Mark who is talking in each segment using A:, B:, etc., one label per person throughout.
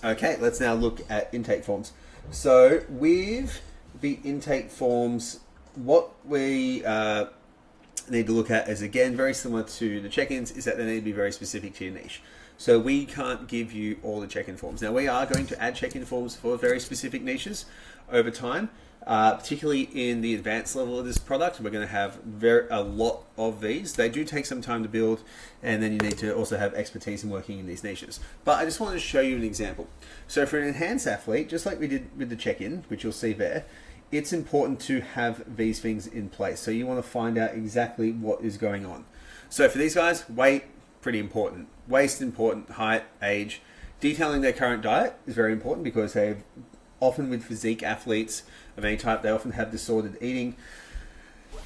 A: Okay, let's now look at intake forms. So with the intake forms, what we need to look at is, again, very similar to the check-ins, is that they need to be very specific to your niche. So we can't give you all the check-in forms. Now we are going to add check-in forms for very specific niches over time, particularly in the advanced level of this product. We're going to have a lot of these. They do take some time to build, and then you need to also have expertise in working in these niches. But I just wanted to show you an example. So for an enhanced athlete, just like we did with the check-in, which you'll see there, it's important to have these things in place. So you want to find out exactly what is going on. So for these guys, weight, pretty important. Waist, important. Height, age. Detailing their current diet is very important, because they often, with physique athletes of any type, they often have disordered eating.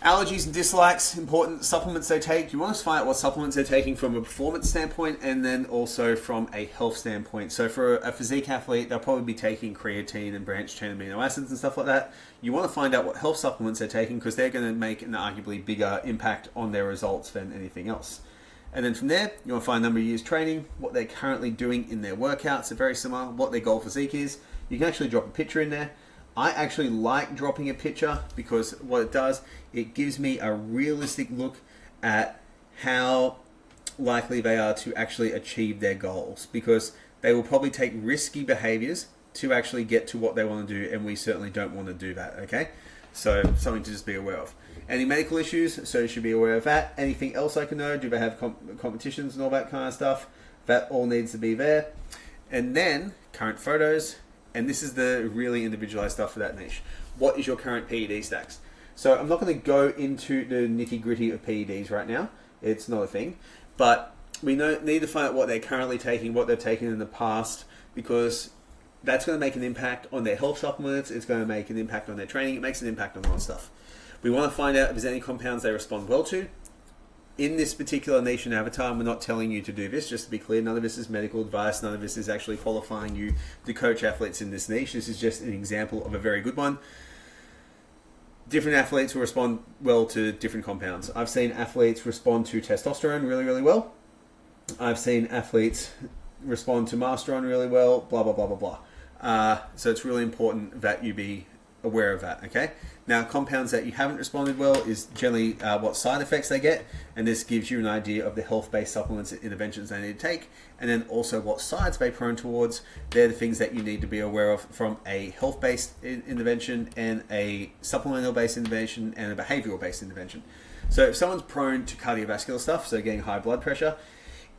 A: Allergies and dislikes, important. Supplements they take. You want to find out what supplements they're taking from a performance standpoint, and then also from a health standpoint. So for a physique athlete, they'll probably be taking creatine and branched chain amino acids and stuff like that. You want to find out what health supplements they're taking, because they're going to make an arguably bigger impact on their results than anything else. And then from there, you want to find number of years training, what they're currently doing in their workouts. They're very similar. What their goal physique is. You can actually drop a picture in there. I actually like dropping a picture, because what it does, it gives me a realistic look at how likely they are to actually achieve their goals, because they will probably take risky behaviors to actually get to what they want to do, and we certainly don't want to do that, okay? So something to just be aware of. Any medical issues, so you should be aware of that. Anything else I can know, do they have competitions and all that kind of stuff? That all needs to be there. And then current photos, and this is the really individualized stuff for that niche. What is your current PED stacks? So I'm not going to go into the nitty gritty of PEDs right now. It's not a thing. But we need to find out what they're currently taking, what they've taken in the past, because that's going to make an impact on their health supplements. It's going to make an impact on their training. It makes an impact on a lot of stuff. We want to find out if there's any compounds they respond well to. In this particular niche and avatar, we're not telling you to do this, just to be clear. None of this is medical advice. None of this is actually qualifying you to coach athletes in this niche. This is just an example of a very good one. Different athletes will respond well to different compounds. I've seen athletes respond to testosterone really, really well. I've seen athletes respond to masteron really well, blah, blah, blah, blah, blah. So it's really important that you be aware of that, okay? Now, compounds that you haven't responded well is generally what side effects they get, and this gives you an idea of the health-based supplements and interventions they need to take, and then also what sides they're prone towards. They're the things that you need to be aware of from a health-based intervention, and a supplemental-based intervention, and a behavioral-based intervention. So if someone's prone to cardiovascular stuff, so getting high blood pressure,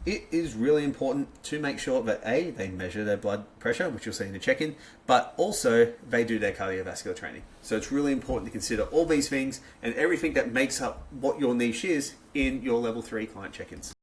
A: it is really important to make sure that A, they measure their blood pressure, which you'll see in the check-in, but also they do their cardiovascular training. So it's really important to consider all these things and everything that makes up what your niche is in your level 3 client check-ins.